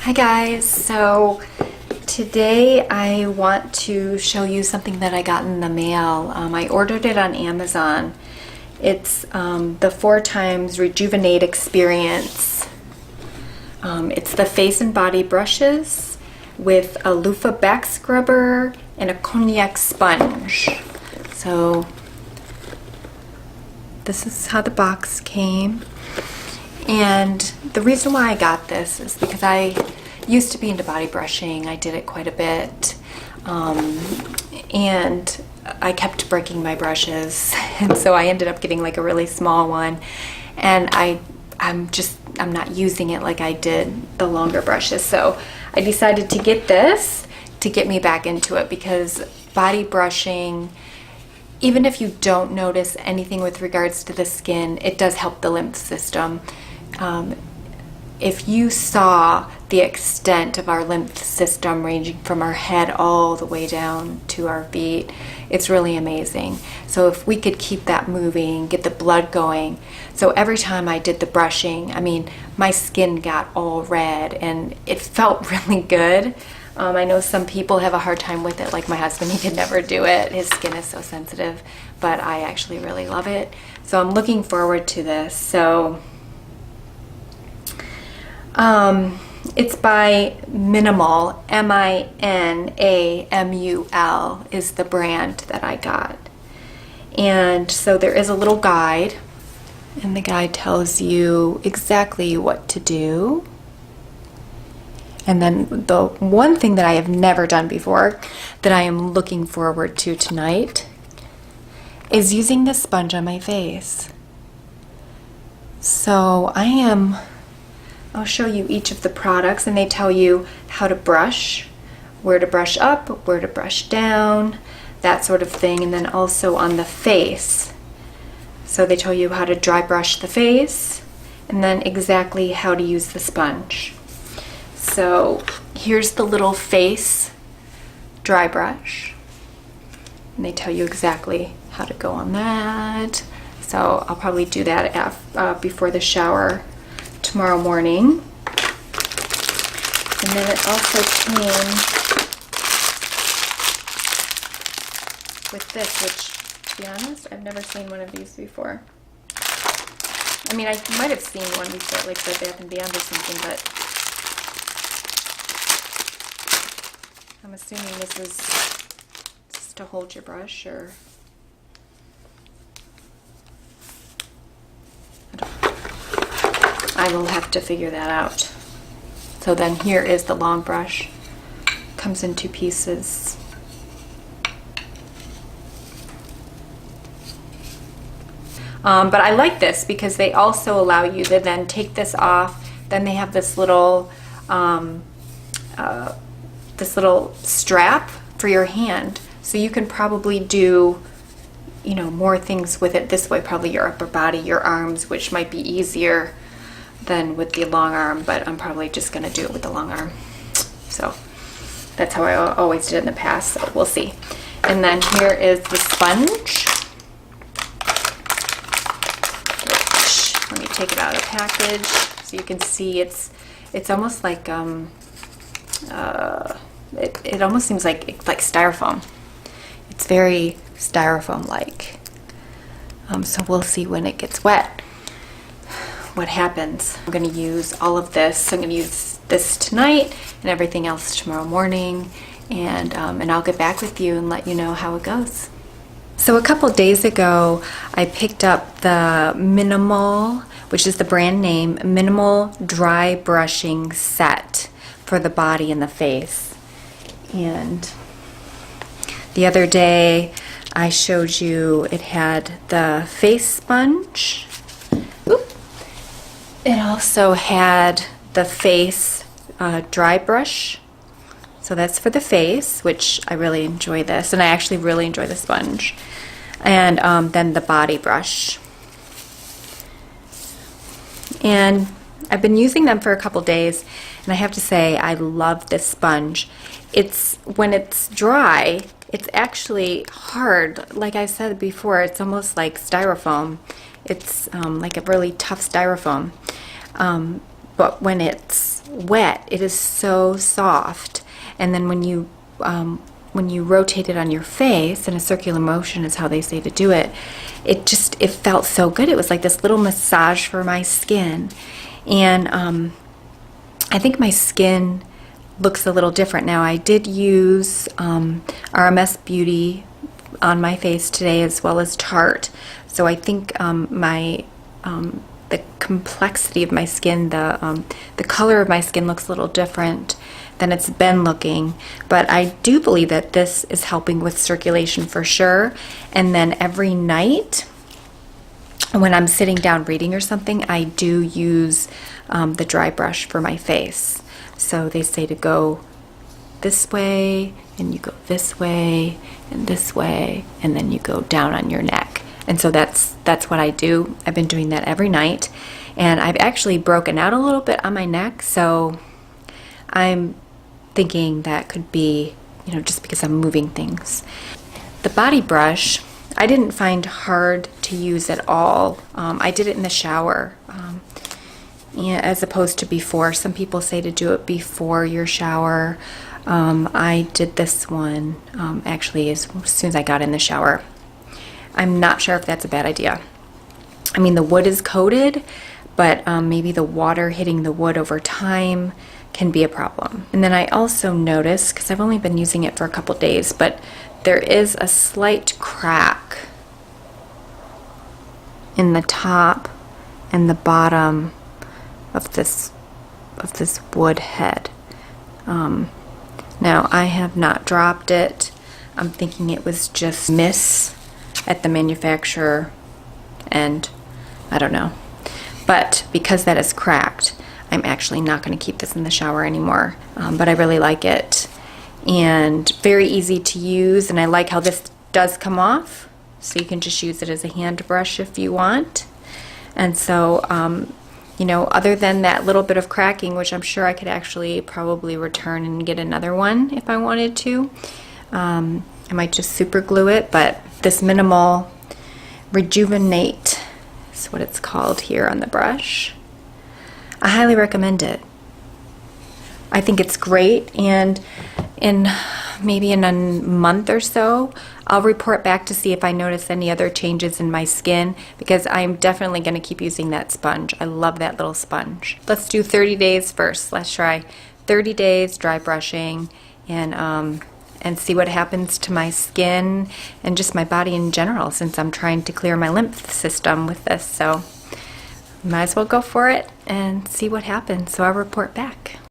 Hi guys, so today I want to show you something that I got in the mail. I ordered it on Amazon. It's the 4x Rejuvenate Experience. It's the face and body brushes with a loofah back scrubber and a cognac sponge. So this is how the box came. And the reason why I got this is because I used to be into body brushing. I did it quite a bit. And I kept breaking my brushes. And so I ended up getting like a really small one. And I'm not using it like I did the longer brushes. So I decided to get this to get me back into it, because body brushing, even if you don't notice anything with regards to the skin, it does help the lymph system. If you saw the extent of our lymph system ranging from our head all the way down to our feet, it's really amazing. So if we could keep that moving, get the blood going. So every time I did the brushing, I mean, my skin got all red and it felt really good. I know some people have a hard time with it, like my husband. He could never do it. His skin is so sensitive, but I actually really love it. So I'm looking forward to this. So it's by Minamul, M-I-N-A-M-U-L is the brand that I got. And so there is a little guide, and the guide tells you exactly what to do. And then the one thing that I have never done before that I am looking forward to tonight is using this sponge on my face. So I'll show you each of the products, and they tell you how to brush, where to brush up, where to brush down, that sort of thing. And then also on the face. So they tell you how to dry brush the face, and then exactly how to use the sponge. So here's the little face dry brush, and they tell you exactly how to go on that. So I'll probably do that before the shower tomorrow morning. And then it also came with this, which, to be honest, I've never seen one of these before. I mean, I might have seen one before, like Bed Bath & Beyond or something, but I'm assuming this is just to hold your brush, or I will have to figure that out. So then here is the long brush. Comes in 2 pieces. But I like this because they also allow you to then take this off. Then they have this little strap for your hand, so you can probably do, more things with it this way. Probably your upper body, your arms, which might be easier than with the long arm, but I'm probably just going to do it with the long arm. So that's how I always did it in the past, so we'll see. And then here is the sponge. Let me take it out of the package so you can see it's almost like it almost seems like styrofoam. It's very styrofoam-like. So we'll see when it gets wet what happens. I'm going to use all of this. So I'm going to use this tonight and everything else tomorrow morning, and I'll get back with you and let you know how it goes. So a couple days ago, I picked up the Minamul, which is the brand name, Minamul Dry Brushing Set for the body and the face. And the other day, I showed you it had the face sponge. Oop. It also had the face dry brush. So that's for the face, which I really enjoy this, and I actually really enjoy the sponge. And then the body brush. And I've been using them for a couple days, and I have to say I love this sponge. When it's dry, it's actually hard. Like I said before, it's almost like styrofoam. It's like a really tough styrofoam. but when it's wet, it is so soft. And then when you rotate it on your face, in a circular motion is how they say to do it, it felt so good. It was like this little massage for my skin. And I think my skin looks a little different now. I did use RMS Beauty on my face today, as well as Tarte. So I think the complexity of my skin, the color of my skin looks a little different than it's been looking. But I do believe that this is helping with circulation for sure. And then every night, when I'm sitting down reading or something, I do use the dry brush for my face. So they say to go this way, and you go this way, and this way, and then you go down on your neck. And so that's what I do. I've been doing that every night, and I've actually broken out a little bit on my neck, so I'm thinking that could be, just because I'm moving things. The body brush, I didn't find hard to use at all. I did it in the shower, as opposed to before. Some people say to do it before your shower. I did this one actually as soon as I got in the shower. I'm not sure if that's a bad idea. I mean, the wood is coated, but maybe the water hitting the wood over time can be a problem. And then I also noticed, because I've only been using it for a couple days, but there is a slight crack in the top and the bottom of this wood head. Now, I have not dropped it. I'm thinking it was just miss at the manufacturer, and I don't know. But because that is cracked, I'm actually not going to keep this in the shower anymore. But I really like it, and very easy to use, and I like how this does come off, so you can just use it as a hand brush if you want. And so other than that little bit of cracking, which I'm sure I could actually probably return and get another one if I wanted to. I might just super glue it, but this Minamul Rejuvenate is what it's called here on the brush. I highly recommend it. I think it's great, and maybe in a month or so, I'll report back to see if I notice any other changes in my skin, because I'm definitely going to keep using that sponge. I love that little sponge. Let's do 30 days first. Let's try 30 days dry brushing, and see what happens to my skin and just my body in general, since I'm trying to clear my lymph system with this. So might as well go for it and see what happens. So I'll report back.